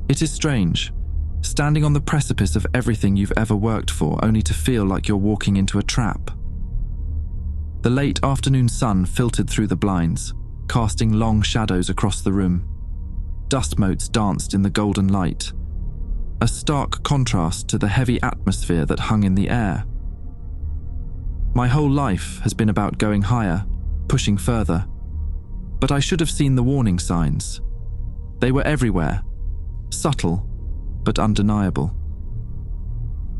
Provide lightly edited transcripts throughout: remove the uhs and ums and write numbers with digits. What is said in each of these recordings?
It is strange, standing on the precipice of everything you've ever worked for only to feel like you're walking into a trap. The late afternoon sun filtered through the blinds, casting long shadows across the room. Dust motes danced in the golden light, a stark contrast to the heavy atmosphere that hung in the air. My whole life has been about going higher, pushing further. But I should have seen the warning signs. They were everywhere, subtle but undeniable.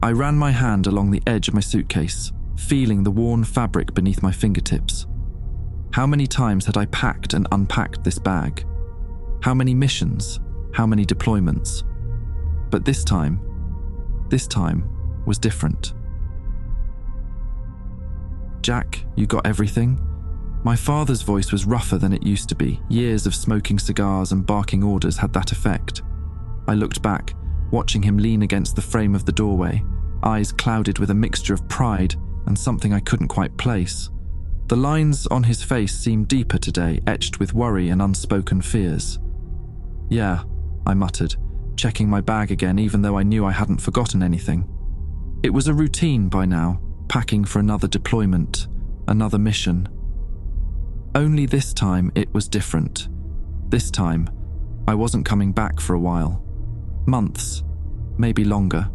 I ran my hand along the edge of my suitcase, feeling the worn fabric beneath my fingertips. How many times had I packed and unpacked this bag? How many missions? How many deployments? But this time was different. "Jack, you got everything?" My father's voice was rougher than it used to be. Years of smoking cigars and barking orders had that effect. I looked back, watching him lean against the frame of the doorway, eyes clouded with a mixture of pride and something I couldn't quite place. The lines on his face seemed deeper today, etched with worry and unspoken fears. "Yeah," I muttered, checking my bag again even though I knew I hadn't forgotten anything. It was a routine by now, packing for another deployment, another mission. Only this time it was different. This time, I wasn't coming back for a while. Months, maybe longer.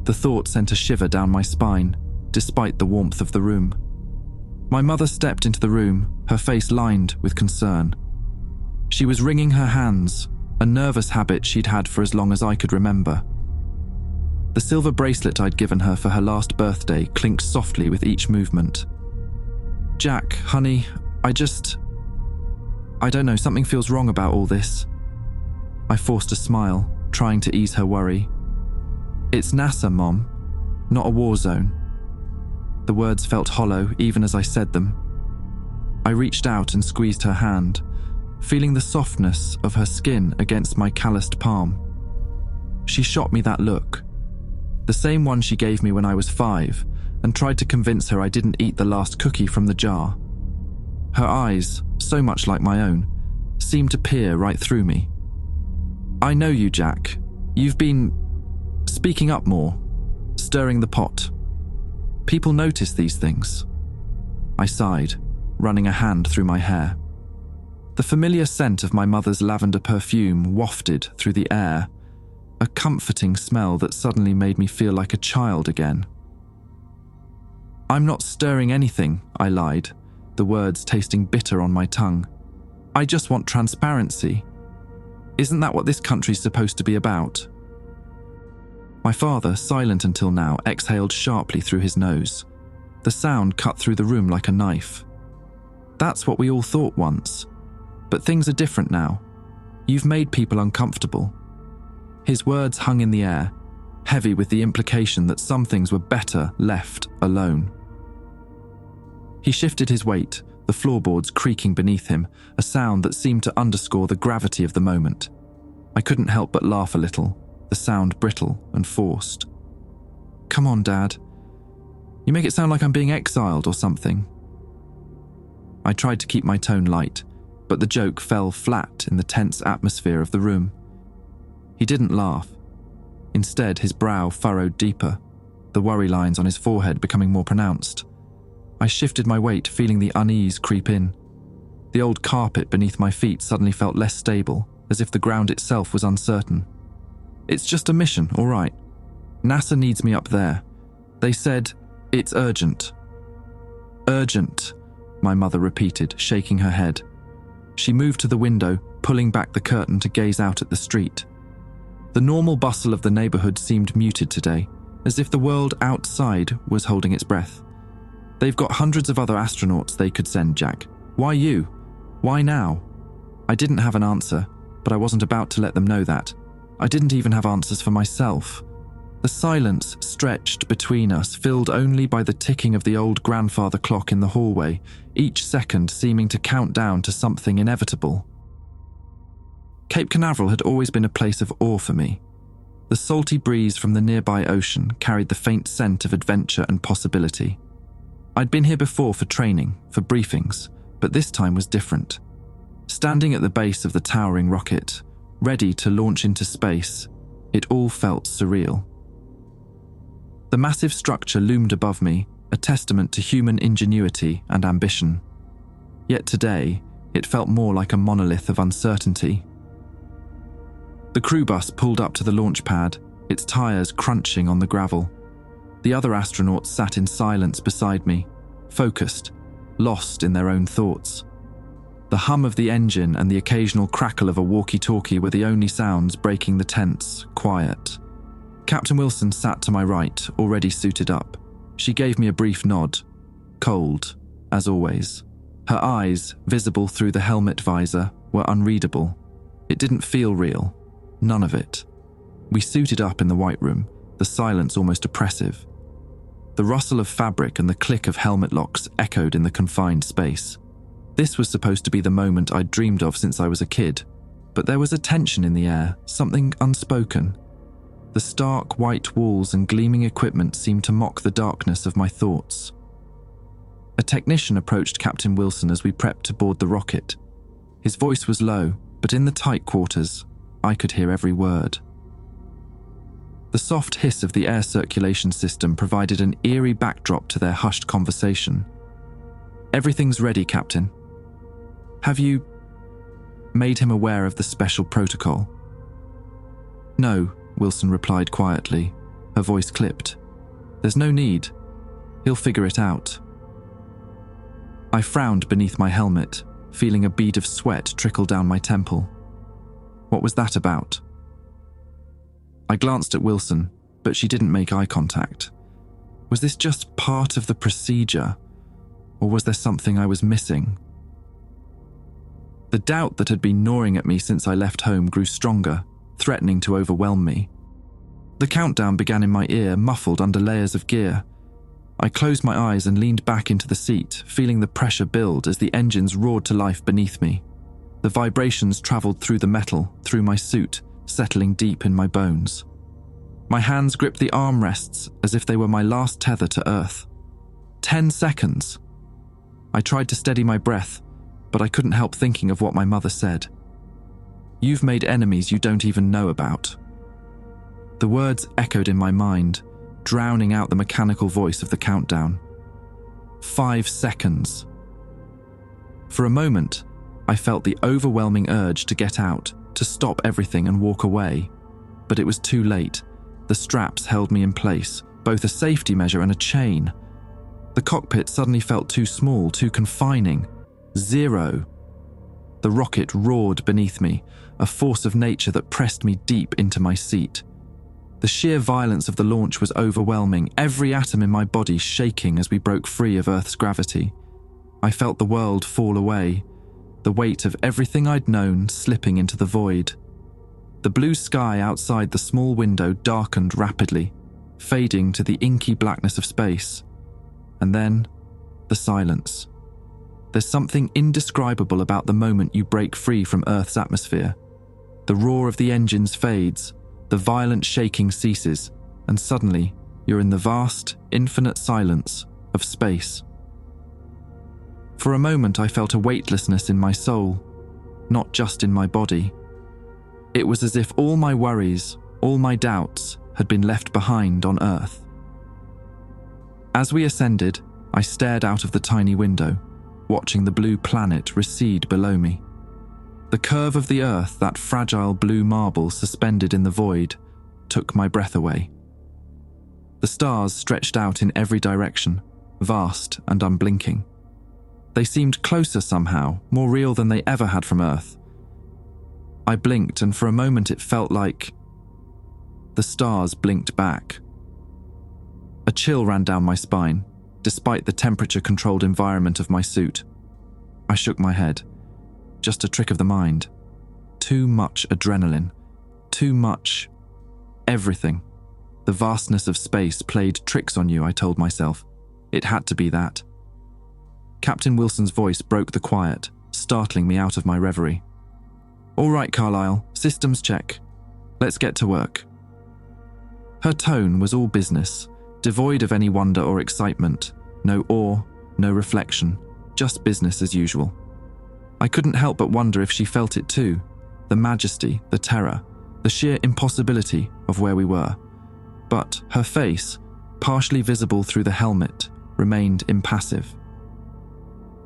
The thought sent a shiver down my spine, despite the warmth of the room. My mother stepped into the room, her face lined with concern. She was wringing her hands, a nervous habit she'd had for as long as I could remember. The silver bracelet I'd given her for her last birthday clinked softly with each movement. "Jack, honey, I don't know, something feels wrong about all this." I forced a smile, trying to ease her worry. "It's NASA, Mom, not a war zone." The words felt hollow even as I said them. I reached out and squeezed her hand, feeling the softness of her skin against my calloused palm. She shot me that look, the same one she gave me when I was 5, and tried to convince her I didn't eat the last cookie from the jar. Her eyes, so much like my own, seemed to peer right through me. "I know you, Jack. You've been speaking up more, stirring the pot. People notice these things." I sighed, running a hand through my hair. The familiar scent of my mother's lavender perfume wafted through the air, a comforting smell that suddenly made me feel like a child again. "I'm not stirring anything," I lied, the words tasting bitter on my tongue. "I just want transparency. Isn't that what this country's supposed to be about?" My father, silent until now, exhaled sharply through his nose. The sound cut through the room like a knife. "That's what we all thought once. But things are different now. You've made people uncomfortable." His words hung in the air, heavy with the implication that some things were better left alone. He shifted his weight, the floorboards creaking beneath him, a sound that seemed to underscore the gravity of the moment. I couldn't help but laugh a little, the sound brittle and forced. "Come on, Dad. You make it sound like I'm being exiled or something." I tried to keep my tone light, but the joke fell flat in the tense atmosphere of the room. He didn't laugh. Instead, his brow furrowed deeper, the worry lines on his forehead becoming more pronounced. I shifted my weight, feeling the unease creep in. The old carpet beneath my feet suddenly felt less stable, as if the ground itself was uncertain. "It's just a mission, all right. NASA needs me up there. They said it's urgent." "Urgent," my mother repeated, shaking her head. She moved to the window, pulling back the curtain to gaze out at the street. The normal bustle of the neighborhood seemed muted today, as if the world outside was holding its breath. "They've got hundreds of other astronauts they could send, Jack. Why you? Why now?" I didn't have an answer, but I wasn't about to let them know that. I didn't even have answers for myself. The silence stretched between us, filled only by the ticking of the old grandfather clock in the hallway, each second seeming to count down to something inevitable. Cape Canaveral had always been a place of awe for me. The salty breeze from the nearby ocean carried the faint scent of adventure and possibility. I'd been here before for training, for briefings, but this time was different. Standing at the base of the towering rocket, ready to launch into space. It all felt surreal. The massive structure loomed above me, a testament to human ingenuity and ambition. Yet today, it felt more like a monolith of uncertainty. The crew bus pulled up to the launch pad, its tires crunching on the gravel. The other astronauts sat in silence beside me, focused, lost in their own thoughts. The hum of the engine and the occasional crackle of a walkie-talkie were the only sounds breaking the tense quiet. Captain Wilson sat to my right, already suited up. She gave me a brief nod, cold, as always. Her eyes, visible through the helmet visor, were unreadable. It didn't feel real. None of it. We suited up in the white room, the silence almost oppressive. The rustle of fabric and the click of helmet locks echoed in the confined space. This was supposed to be the moment I'd dreamed of since I was a kid, but there was a tension in the air, something unspoken. The stark white walls and gleaming equipment seemed to mock the darkness of my thoughts. A technician approached Captain Wilson as we prepped to board the rocket. His voice was low, but in the tight quarters, I could hear every word. The soft hiss of the air circulation system provided an eerie backdrop to their hushed conversation. "Everything's ready, Captain. Have you made him aware of the special protocol?" "No," Wilson replied quietly, her voice clipped. "There's no need. He'll figure it out." I frowned beneath my helmet, feeling a bead of sweat trickle down my temple. What was that about? I glanced at Wilson, but she didn't make eye contact. Was this just part of the procedure, or was there something I was missing? The doubt that had been gnawing at me since I left home grew stronger, threatening to overwhelm me. The countdown began in my ear, muffled under layers of gear. I closed my eyes and leaned back into the seat, feeling the pressure build as the engines roared to life beneath me. The vibrations traveled through the metal, through my suit, settling deep in my bones. My hands gripped the armrests as if they were my last tether to Earth. 10 seconds! I tried to steady my breath, but I couldn't help thinking of what my mother said. "You've made enemies you don't even know about." The words echoed in my mind, drowning out the mechanical voice of the countdown. 5 seconds. For a moment, I felt the overwhelming urge to get out, to stop everything and walk away. But it was too late. The straps held me in place, both a safety measure and a chain. The cockpit suddenly felt too small, too confining. 0. The rocket roared beneath me, a force of nature that pressed me deep into my seat. The sheer violence of the launch was overwhelming, every atom in my body shaking as we broke free of Earth's gravity. I felt the world fall away, the weight of everything I'd known slipping into the void. The blue sky outside the small window darkened rapidly, fading to the inky blackness of space. And then, the silence. There's something indescribable about the moment you break free from Earth's atmosphere. The roar of the engines fades, the violent shaking ceases, and suddenly you're in the vast, infinite silence of space. For a moment I felt a weightlessness in my soul, not just in my body. It was as if all my worries, all my doubts, had been left behind on Earth. As we ascended, I stared out of the tiny window, watching the blue planet recede below me. The curve of the Earth, that fragile blue marble suspended in the void, took my breath away. The stars stretched out in every direction, vast and unblinking. They seemed closer somehow, more real than they ever had from Earth. I blinked, and for a moment it felt like the stars blinked back. A chill ran down my spine, despite the temperature-controlled environment of my suit. I shook my head. Just a trick of the mind. Too much adrenaline. Too much everything. The vastness of space played tricks on you, I told myself. It had to be that. Captain Wilson's voice broke the quiet, startling me out of my reverie. "All right, Carlyle, systems check. Let's get to work." Her tone was all business, devoid of any wonder or excitement, no awe, no reflection, just business as usual. I couldn't help but wonder if she felt it too, the majesty, the terror, the sheer impossibility of where we were. But her face, partially visible through the helmet, remained impassive.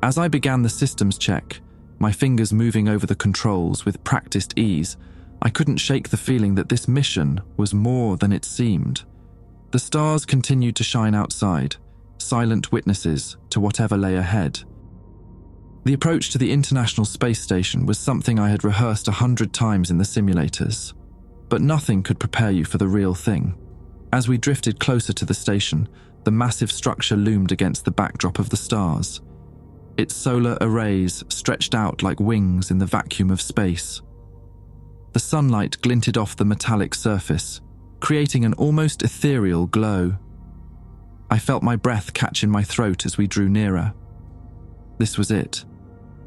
As I began the systems check, my fingers moving over the controls with practiced ease, I couldn't shake the feeling that this mission was more than it seemed. The stars continued to shine outside, silent witnesses to whatever lay ahead. The approach to the International Space Station was something I had rehearsed 100 times in the simulators, but nothing could prepare you for the real thing. As we drifted closer to the station, the massive structure loomed against the backdrop of the stars. Its solar arrays stretched out like wings in the vacuum of space. The sunlight glinted off the metallic surface, creating an almost ethereal glow. I felt my breath catch in my throat as we drew nearer. This was it.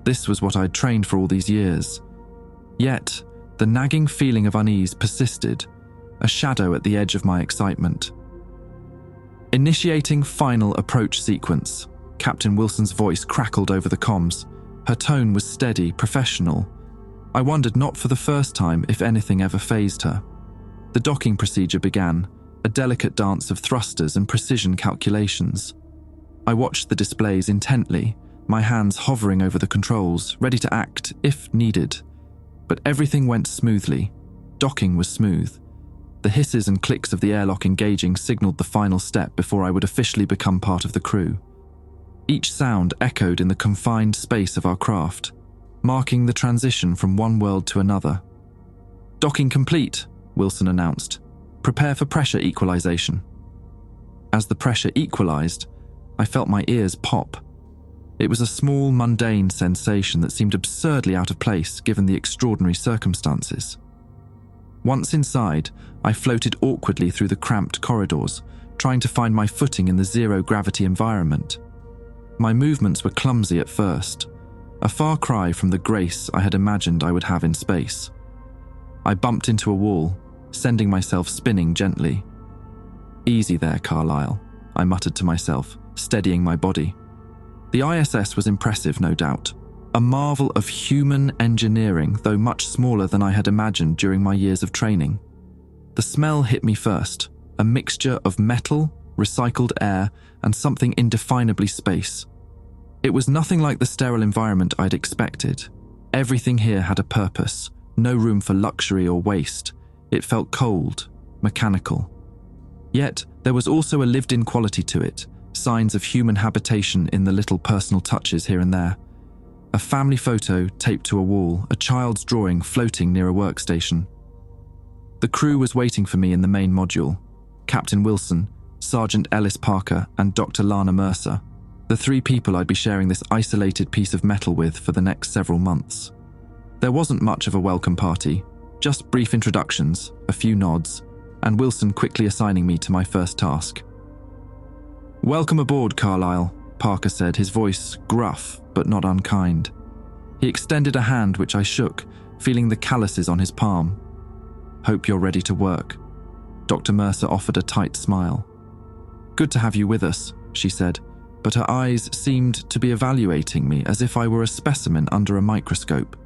This was what I'd trained for all these years. Yet, the nagging feeling of unease persisted, a shadow at the edge of my excitement. Initiating final approach sequence, Captain Wilson's voice crackled over the comms. Her tone was steady, professional. I wondered not for the first time if anything ever fazed her. The docking procedure began, a delicate dance of thrusters and precision calculations. I watched the displays intently, my hands hovering over the controls, ready to act if needed. But everything went smoothly. Docking was smooth. The hisses and clicks of the airlock engaging signaled the final step before I would officially become part of the crew. Each sound echoed in the confined space of our craft, marking the transition from one world to another. "Docking complete," Wilson announced. "Prepare for pressure equalization." As the pressure equalized, I felt my ears pop. It was a small, mundane sensation that seemed absurdly out of place given the extraordinary circumstances. Once inside, I floated awkwardly through the cramped corridors, trying to find my footing in the zero-gravity environment. My movements were clumsy at first, a far cry from the grace I had imagined I would have in space. I bumped into a wall, sending myself spinning gently. "Easy there, Carlyle," I muttered to myself, steadying my body. The ISS was impressive, no doubt. A marvel of human engineering, though much smaller than I had imagined during my years of training. The smell hit me first, a mixture of metal, recycled air, and something indefinably space. It was nothing like the sterile environment I'd expected. Everything here had a purpose, no room for luxury or waste. It felt cold, mechanical. Yet, there was also a lived-in quality to it, signs of human habitation in the little personal touches here and there. A family photo taped to a wall, a child's drawing floating near a workstation. The crew was waiting for me in the main module. Captain Wilson, Sergeant Ellis Parker, and Dr. Lana Mercer, the three people I'd be sharing this isolated piece of metal with for the next several months. There wasn't much of a welcome party, just brief introductions, a few nods, and Wilson quickly assigning me to my first task. "Welcome aboard, Carlyle," Parker said, his voice gruff but not unkind. He extended a hand which I shook, feeling the calluses on his palm. "Hope you're ready to work." Dr. Mercer offered a tight smile. "Good to have you with us," she said, but her eyes seemed to be evaluating me as if I were a specimen under a microscope.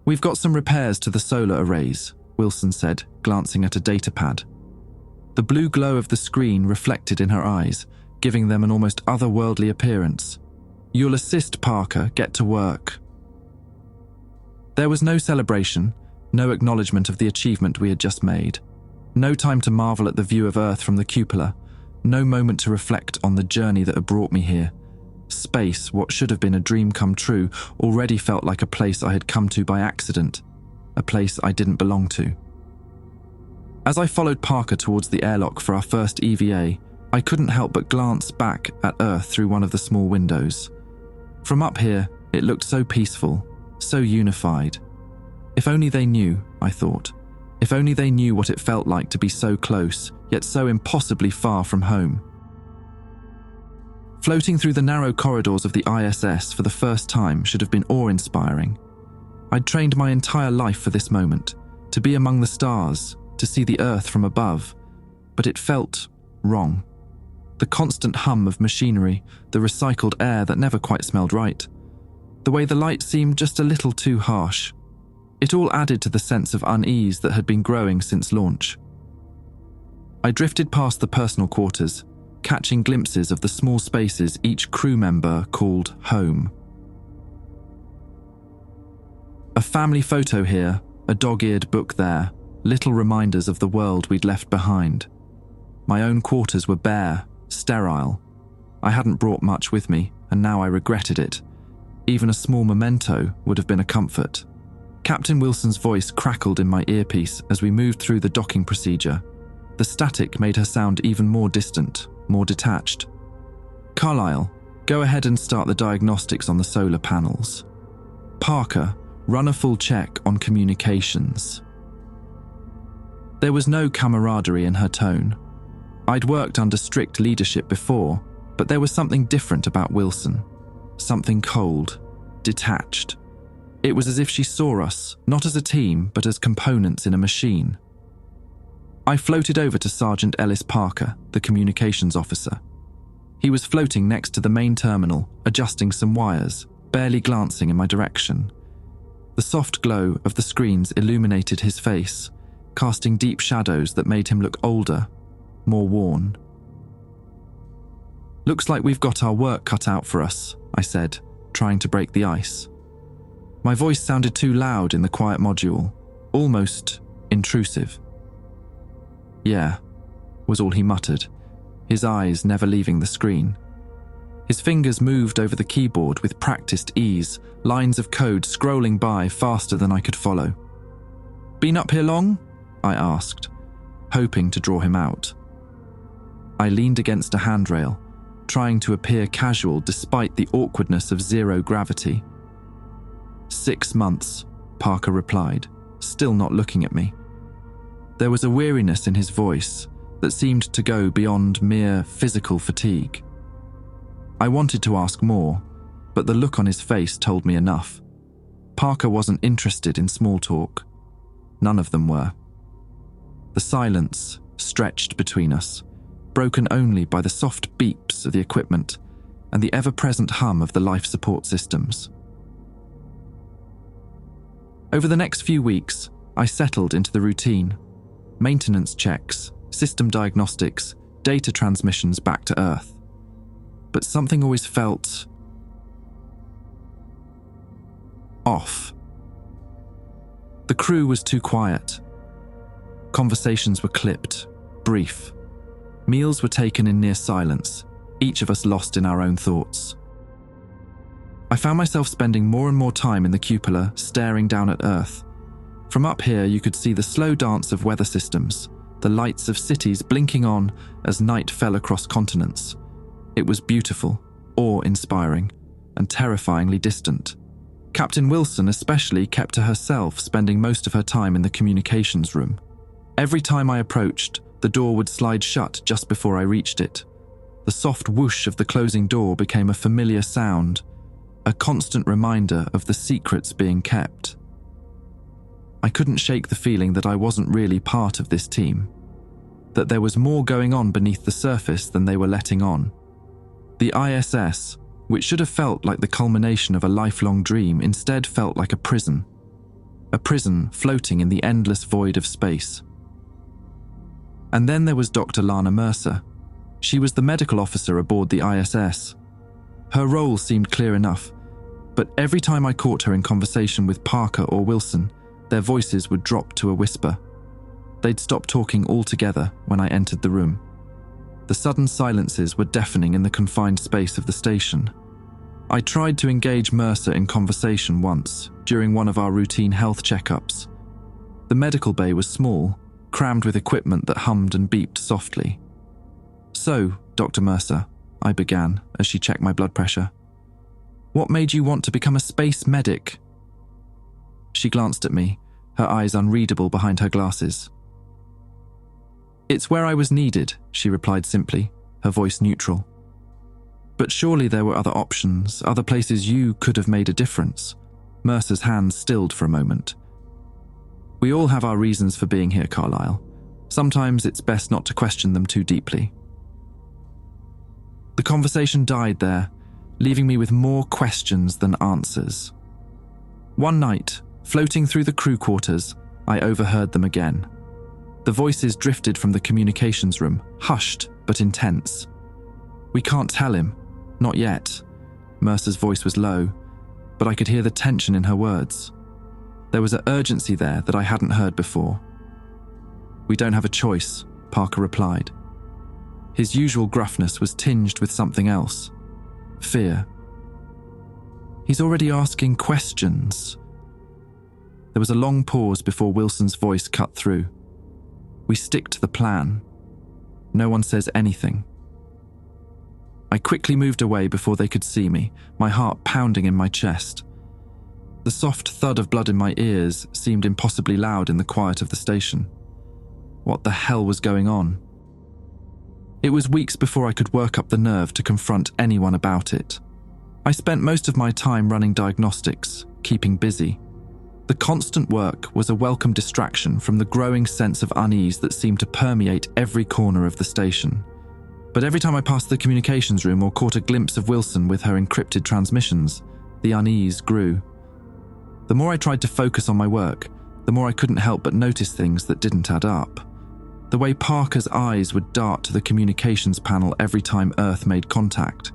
"We've got some repairs to the solar arrays," Wilson said, glancing at a datapad. The blue glow of the screen reflected in her eyes, giving them an almost otherworldly appearance. "You'll assist Parker get to work." There was no celebration, no acknowledgement of the achievement we had just made. No time to marvel at the view of Earth from the cupola. No moment to reflect on the journey that had brought me here. Space, what should have been a dream come true, already felt like a place I had come to by accident, a place I didn't belong to. As I followed Parker towards the airlock for our first EVA, I couldn't help but glance back at Earth through one of the small windows. From up here, it looked so peaceful, so unified. If only they knew, I thought. If only they knew what it felt like to be so close, yet so impossibly far from home. Floating through the narrow corridors of the ISS for the first time should have been awe-inspiring. I'd trained my entire life for this moment, to be among the stars, to see the Earth from above, but it felt wrong. The constant hum of machinery, the recycled air that never quite smelled right. The way the light seemed just a little too harsh. It all added to the sense of unease that had been growing since launch. I drifted past the personal quarters, catching glimpses of the small spaces each crew member called home. A family photo here, a dog-eared book there, little reminders of the world we'd left behind. My own quarters were bare, sterile. I hadn't brought much with me, and now I regretted it. Even a small memento would have been a comfort. Captain Wilson's voice crackled in my earpiece as we moved through the docking procedure. The static made her sound even more distant, more detached. "Carlyle, go ahead and start the diagnostics on the solar panels. Parker, run a full check on communications." There was no camaraderie in her tone. I'd worked under strict leadership before, but there was something different about Wilson. Something cold, detached. It was as if she saw us, not as a team, but as components in a machine. I floated over to Sergeant Ellis Parker, the communications officer. He was floating next to the main terminal, adjusting some wires, barely glancing in my direction. The soft glow of the screens illuminated his face, casting deep shadows that made him look older, more worn. "Looks like we've got our work cut out for us," I said, trying to break the ice. My voice sounded too loud in the quiet module, almost intrusive. "Yeah," was all he muttered, his eyes never leaving the screen. His fingers moved over the keyboard with practiced ease, lines of code scrolling by faster than I could follow. "Been up here long?" I asked, hoping to draw him out. I leaned against a handrail, trying to appear casual despite the awkwardness of zero gravity. 6 months, Parker replied, still not looking at me. There was a weariness in his voice that seemed to go beyond mere physical fatigue. I wanted to ask more, but the look on his face told me enough. Parker wasn't interested in small talk. None of them were. The silence stretched between us, broken only by the soft beeps of the equipment and the ever-present hum of the life support systems. Over the next few weeks, I settled into the routine. Maintenance checks, system diagnostics, data transmissions back to Earth. But something always felt off. The crew was too quiet. Conversations were clipped, brief. Meals were taken in near silence, each of us lost in our own thoughts. I found myself spending more and more time in the cupola, staring down at Earth. From up here, you could see the slow dance of weather systems, the lights of cities blinking on as night fell across continents. It was beautiful, awe-inspiring, and terrifyingly distant. Captain Wilson especially kept to herself, spending most of her time in the communications room. Every time I approached, the door would slide shut just before I reached it. The soft whoosh of the closing door became a familiar sound, a constant reminder of the secrets being kept. I couldn't shake the feeling that I wasn't really part of this team, that there was more going on beneath the surface than they were letting on. The ISS, which should have felt like the culmination of a lifelong dream, instead felt like a prison floating in the endless void of space. And then there was Dr. Lana Mercer. She was the medical officer aboard the ISS. Her role seemed clear enough, but every time I caught her in conversation with Parker or Wilson, their voices would drop to a whisper. They'd stop talking altogether when I entered the room. The sudden silences were deafening in the confined space of the station. I tried to engage Mercer in conversation once, during one of our routine health checkups. The medical bay was small, crammed with equipment that hummed and beeped softly. "So, Dr. Mercer," I began as she checked my blood pressure. "What made you want to become a space medic?" She glanced at me, her eyes unreadable behind her glasses. "It's where I was needed," she replied simply, her voice neutral. "But surely there were other options, other places you could have made a difference." Mercer's hands stilled for a moment. "We all have our reasons for being here, Carlyle. Sometimes it's best not to question them too deeply." The conversation died there, leaving me with more questions than answers. One night, Floating through the crew quarters, I overheard them again. The voices drifted from the communications room, hushed but intense. "We can't tell him. Not yet." Mercer's voice was low, but I could hear the tension in her words. There was an urgency there that I hadn't heard before. "We don't have a choice," Parker replied. His usual gruffness was tinged with something else. Fear. "He's already asking questions." There was a long pause before Wilson's voice cut through. "We stick to the plan. No one says anything." I quickly moved away before they could see me, my heart pounding in my chest. The soft thud of blood in my ears seemed impossibly loud in the quiet of the station. What the hell was going on? It was weeks before I could work up the nerve to confront anyone about it. I spent most of my time running diagnostics, keeping busy. The constant work was a welcome distraction from the growing sense of unease that seemed to permeate every corner of the station. But every time I passed the communications room or caught a glimpse of Wilson with her encrypted transmissions, the unease grew. The more I tried to focus on my work, the more I couldn't help but notice things that didn't add up. The way Parker's eyes would dart to the communications panel every time Earth made contact.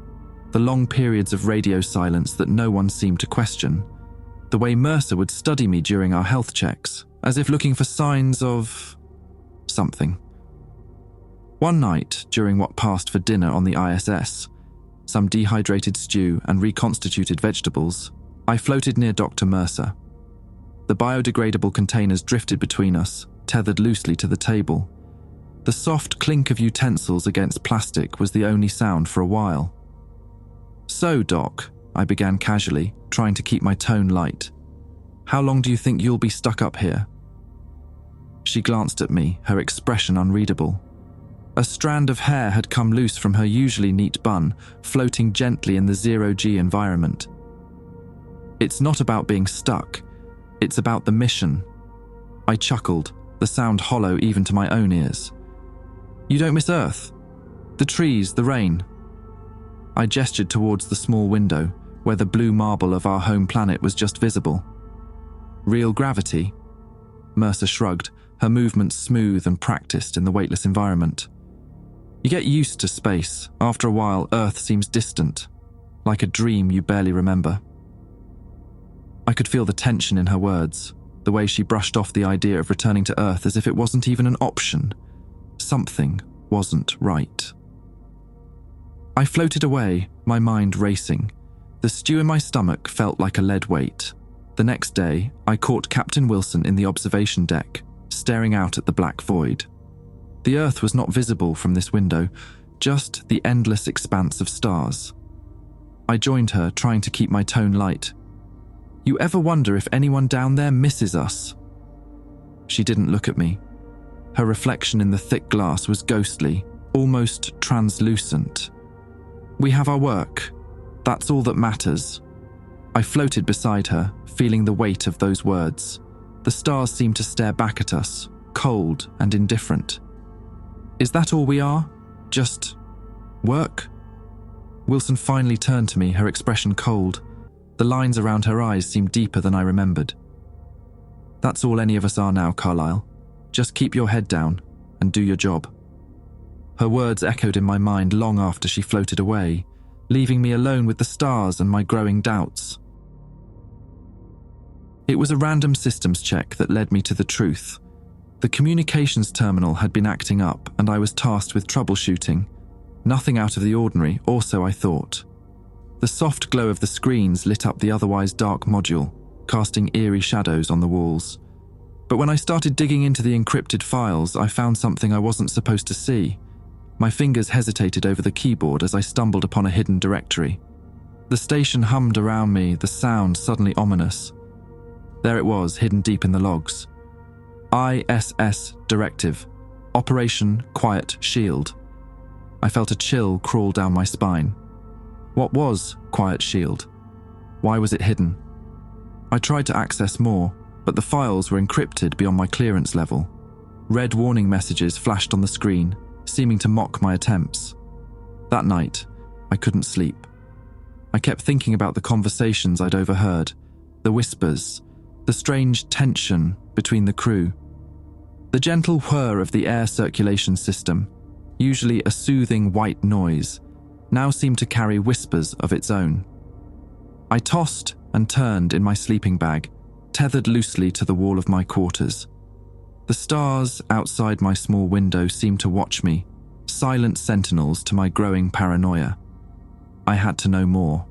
The long periods of radio silence that no one seemed to question. The way Mercer would study me during our health checks, as if looking for signs of something. One night, during what passed for dinner on the ISS, some dehydrated stew and reconstituted vegetables, I floated near Dr. Mercer. The biodegradable containers drifted between us, tethered loosely to the table. The soft clink of utensils against plastic was the only sound for a while. "So, Doc," I began casually, trying to keep my tone light. "How long do you think you'll be stuck up here?" She glanced at me, her expression unreadable. A strand of hair had come loose from her usually neat bun, floating gently in the zero-G environment. "It's not about being stuck. It's about the mission." I chuckled, the sound hollow even to my own ears. "You don't miss Earth? The trees, the rain?" I gestured towards the small window, where the blue marble of our home planet was just visible. "Real gravity?" Mercer shrugged, her movements smooth and practiced in the weightless environment. "You get used to space. After a while, Earth seems distant, like a dream you barely remember." I could feel the tension in her words, the way she brushed off the idea of returning to Earth as if it wasn't even an option. Something wasn't right. I floated away, my mind racing. The stew in my stomach felt like a lead weight. The next day, I caught Captain Wilson in the observation deck, staring out at the black void. The Earth was not visible from this window, just the endless expanse of stars. I joined her, trying to keep my tone light. "You ever wonder if anyone down there misses us?" She didn't look at me. Her reflection in the thick glass was ghostly, almost translucent. "We have our work. That's all that matters." I floated beside her, feeling the weight of those words. The stars seemed to stare back at us, cold and indifferent. "Is that all we are? Just work?" Wilson finally turned to me, her expression cold. The lines around her eyes seemed deeper than I remembered. "That's all any of us are now, Carlyle. Just keep your head down and do your job." Her words echoed in my mind long after she floated away, leaving me alone with the stars and my growing doubts. It was a random systems check that led me to the truth. The communications terminal had been acting up, and I was tasked with troubleshooting. Nothing out of the ordinary, or so I thought. The soft glow of the screens lit up the otherwise dark module, casting eerie shadows on the walls. But when I started digging into the encrypted files, I found something I wasn't supposed to see. My fingers hesitated over the keyboard as I stumbled upon a hidden directory. The station hummed around me, the sound suddenly ominous. There it was, hidden deep in the logs. ISS Directive. Operation Quiet Shield. I felt a chill crawl down my spine. What was Quiet Shield? Why was it hidden? I tried to access more, but the files were encrypted beyond my clearance level. Red warning messages flashed on the screen, seeming to mock my attempts. That night, I couldn't sleep. I kept thinking about the conversations I'd overheard, the whispers, the strange tension between the crew. The gentle whir of the air circulation system, usually a soothing white noise, now seemed to carry whispers of its own. I tossed and turned in my sleeping bag, tethered loosely to the wall of my quarters. The stars outside my small window seemed to watch me, silent sentinels to my growing paranoia. I had to know more.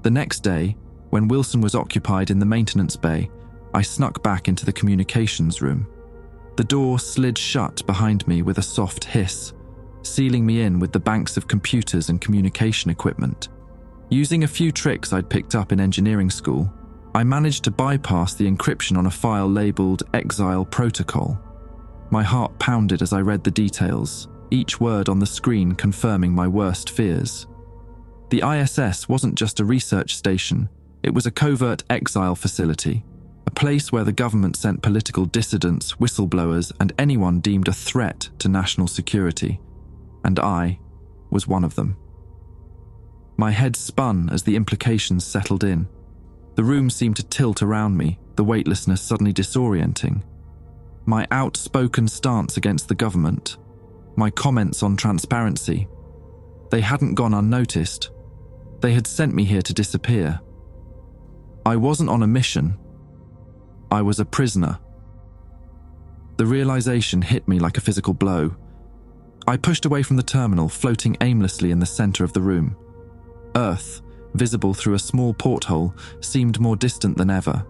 The next day, when Wilson was occupied in the maintenance bay, I snuck back into the communications room. The door slid shut behind me with a soft hiss, sealing me in with the banks of computers and communication equipment. Using a few tricks I'd picked up in engineering school, I managed to bypass the encryption on a file labeled Exile Protocol. My heart pounded as I read the details, each word on the screen confirming my worst fears. The ISS wasn't just a research station, it was a covert exile facility, a place where the government sent political dissidents, whistleblowers, and anyone deemed a threat to national security. And I was one of them. My head spun as the implications settled in. The room seemed to tilt around me, the weightlessness suddenly disorienting. My outspoken stance against the government, my comments on transparency, they hadn't gone unnoticed. They had sent me here to disappear. I wasn't on a mission. I was a prisoner. The realization hit me like a physical blow. I pushed away from the terminal, floating aimlessly in the center of the room. Earth, visible through a small porthole, seemed more distant than ever,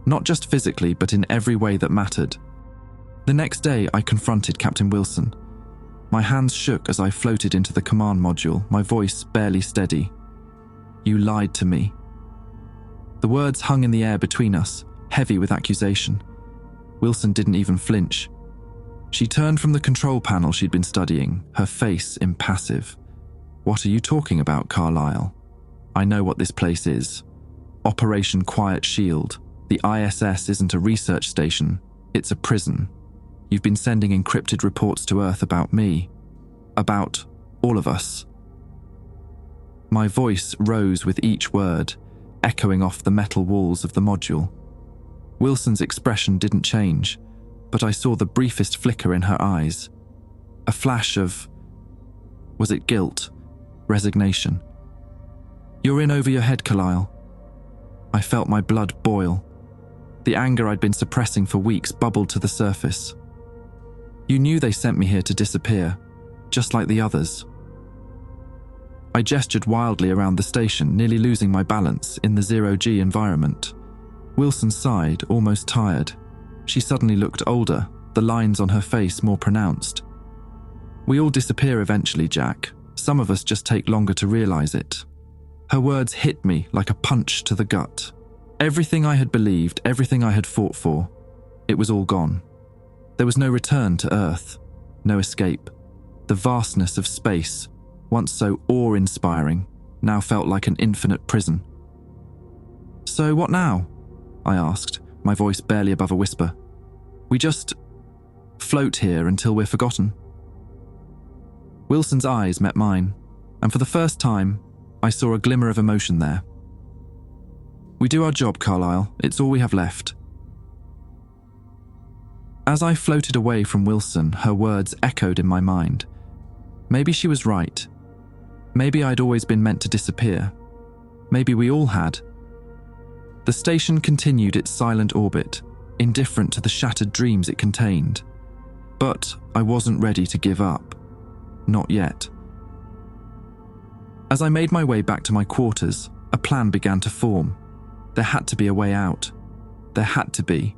not just physically, but in every way that mattered. The next day, I confronted Captain Wilson. My hands shook as I floated into the command module, my voice barely steady. "You lied to me." The words hung in the air between us, heavy with accusation. Wilson didn't even flinch. She turned from the control panel she'd been studying, her face impassive. "What are you talking about, Carlyle? I know what this place is. Operation Quiet Shield. The ISS isn't a research station, it's a prison. You've been sending encrypted reports to Earth about me. About all of us." My voice rose with each word, echoing off the metal walls of the module. Wilson's expression didn't change, but I saw the briefest flicker in her eyes. A flash of... was it guilt? Resignation? "You're in over your head, Carlyle." I felt my blood boil. The anger I'd been suppressing for weeks bubbled to the surface. "You knew they sent me here to disappear, just like the others." I gestured wildly around the station, nearly losing my balance in the zero-G environment. Wilson sighed, almost tired. She suddenly looked older, the lines on her face more pronounced. "We all disappear eventually, Jack. Some of us just take longer to realize it." Her words hit me like a punch to the gut. Everything I had believed, everything I had fought for, it was all gone. There was no return to Earth, no escape. The vastness of space, once so awe-inspiring, now felt like an infinite prison. "So what now?" I asked, my voice barely above a whisper. "We just float here until we're forgotten?" Wilson's eyes met mine, and for the first time, I saw a glimmer of emotion there. "We do our job, Carlyle. It's all we have left." As I floated away from Wilson, her words echoed in my mind. Maybe she was right. Maybe I'd always been meant to disappear. Maybe we all had. The station continued its silent orbit, indifferent to the shattered dreams it contained. But I wasn't ready to give up. Not yet. As I made my way back to my quarters, a plan began to form. There had to be a way out. There had to be.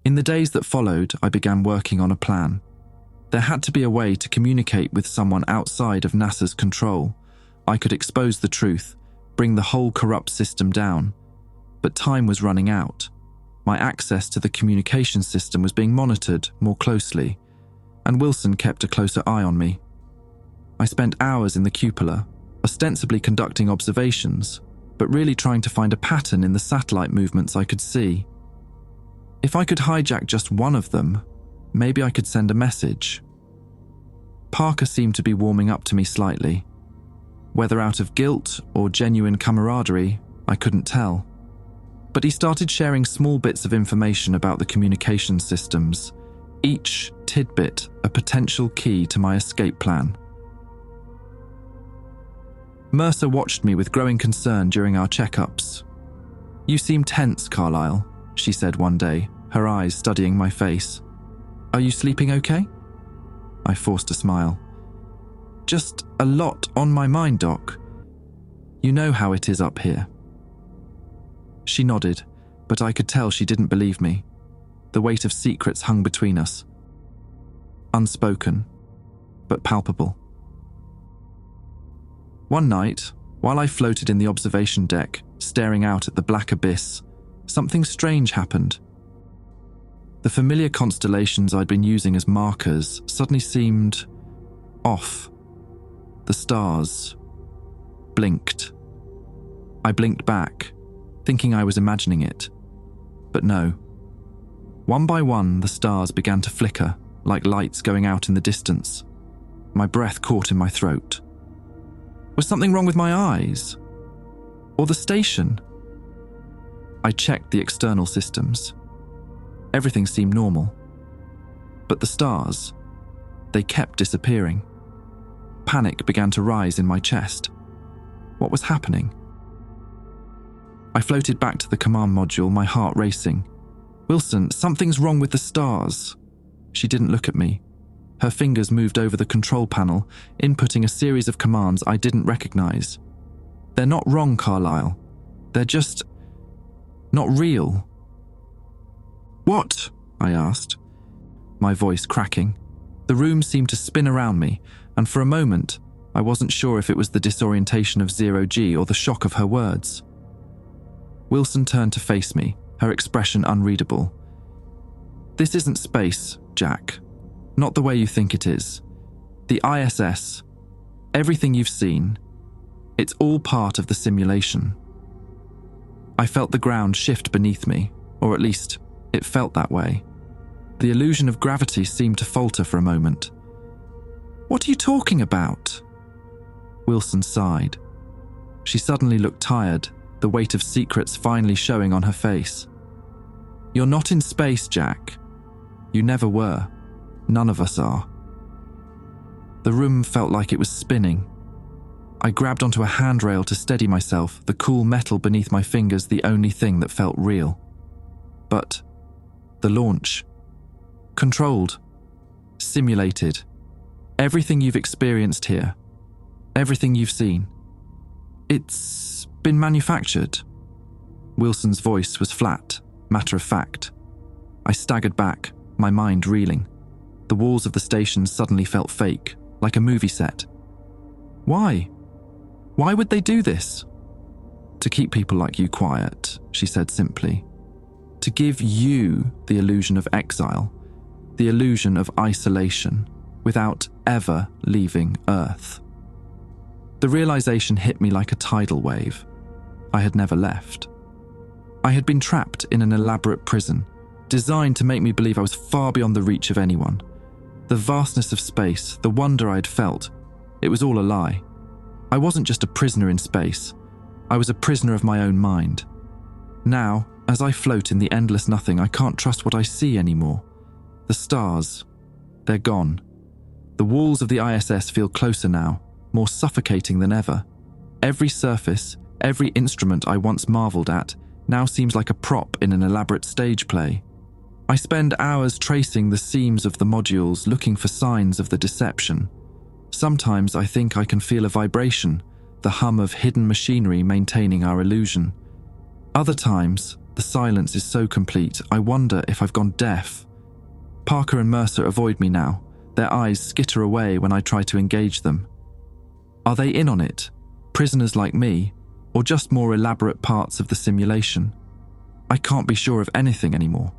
In the days that followed, I began working on a plan. There had to be a way to communicate with someone outside of NASA's control. I could expose the truth, bring the whole corrupt system down. But time was running out. My access to the communication system was being monitored more closely, and Wilson kept a closer eye on me. I spent hours in the cupola, ostensibly conducting observations, but really trying to find a pattern in the satellite movements I could see. If I could hijack just one of them, maybe I could send a message. Parker seemed to be warming up to me slightly. Whether out of guilt or genuine camaraderie, I couldn't tell. But he started sharing small bits of information about the communication systems, each tidbit a potential key to my escape plan. Mercer watched me with growing concern during our checkups. "You seem tense, Carlyle," she said one day, her eyes studying my face. "Are you sleeping okay?" I forced a smile. "Just a lot on my mind, Doc. You know how it is up here." She nodded, but I could tell she didn't believe me. The weight of secrets hung between us. Unspoken, but palpable. One night, while I floated in the observation deck, staring out at the black abyss, something strange happened. The familiar constellations I'd been using as markers suddenly seemed off. The stars blinked. I blinked back, thinking I was imagining it. But no. One by one, the stars began to flicker, like lights going out in the distance. My breath caught in my throat. Was something wrong with my eyes? Or the station? I checked the external systems. Everything seemed normal. But the stars, they kept disappearing. Panic began to rise in my chest. What was happening? I floated back to the command module, my heart racing. "Wilson, something's wrong with the stars." She didn't look at me. Her fingers moved over the control panel, inputting a series of commands I didn't recognize. "They're not wrong, Carlyle. They're just not real." "What?" I asked, my voice cracking. The room seemed to spin around me, and for a moment, I wasn't sure if it was the disorientation of Zero-G or the shock of her words. Wilson turned to face me, her expression unreadable. "This isn't space, Jack. Not the way you think it is. The ISS, everything you've seen, it's all part of the simulation." I felt the ground shift beneath me, or at least, it felt that way. The illusion of gravity seemed to falter for a moment. "What are you talking about?" Wilson sighed. She suddenly looked tired, the weight of secrets finally showing on her face. "You're not in space, Jack. You never were. None of us are." The room felt like it was spinning. I grabbed onto a handrail to steady myself, the cool metal beneath my fingers the only thing that felt real. But the launch. Controlled. Simulated. Everything you've experienced here. Everything you've seen. It's been manufactured. Wilson's voice was flat, matter of fact. I staggered back, my mind reeling. The walls of the station suddenly felt fake, like a movie set. "Why? Why would they do this?" "To keep people like you quiet," she said simply. "To give you the illusion of exile, the illusion of isolation, without ever leaving Earth." The realization hit me like a tidal wave. I had never left. I had been trapped in an elaborate prison, designed to make me believe I was far beyond the reach of anyone. The vastness of space, the wonder I had felt, it was all a lie. I wasn't just a prisoner in space. I was a prisoner of my own mind. Now, as I float in the endless nothing, I can't trust what I see anymore. The stars, they're gone. The walls of the ISS feel closer now, more suffocating than ever. Every surface, every instrument I once marveled at, now seems like a prop in an elaborate stage play. I spend hours tracing the seams of the modules, looking for signs of the deception. Sometimes I think I can feel a vibration, the hum of hidden machinery maintaining our illusion. Other times, the silence is so complete, I wonder if I've gone deaf. Parker and Mercer avoid me now. Their eyes skitter away when I try to engage them. Are they in on it? Prisoners like me? Or just more elaborate parts of the simulation? I can't be sure of anything anymore.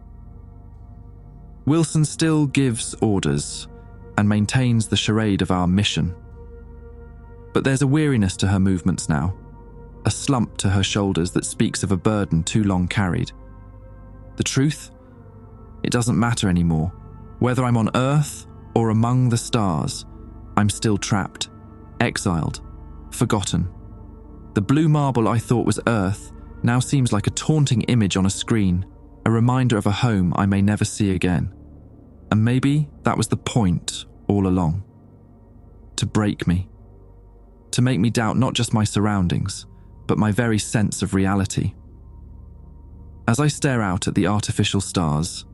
Wilson still gives orders and maintains the charade of our mission. But there's a weariness to her movements now, a slump to her shoulders that speaks of a burden too long carried. The truth? It doesn't matter anymore. Whether I'm on Earth or among the stars, I'm still trapped, exiled, forgotten. The blue marble I thought was Earth now seems like a taunting image on a screen, a reminder of a home I may never see again. And maybe that was the point all along. To break me. To make me doubt not just my surroundings, but my very sense of reality. As I stare out at the artificial stars,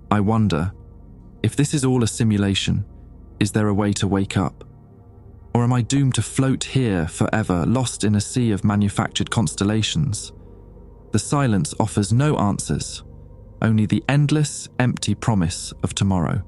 I wonder, if this is all a simulation, is there a way to wake up? Or am I doomed to float here forever, lost in a sea of manufactured constellations? The silence offers no answers, only the endless, empty promise of tomorrow.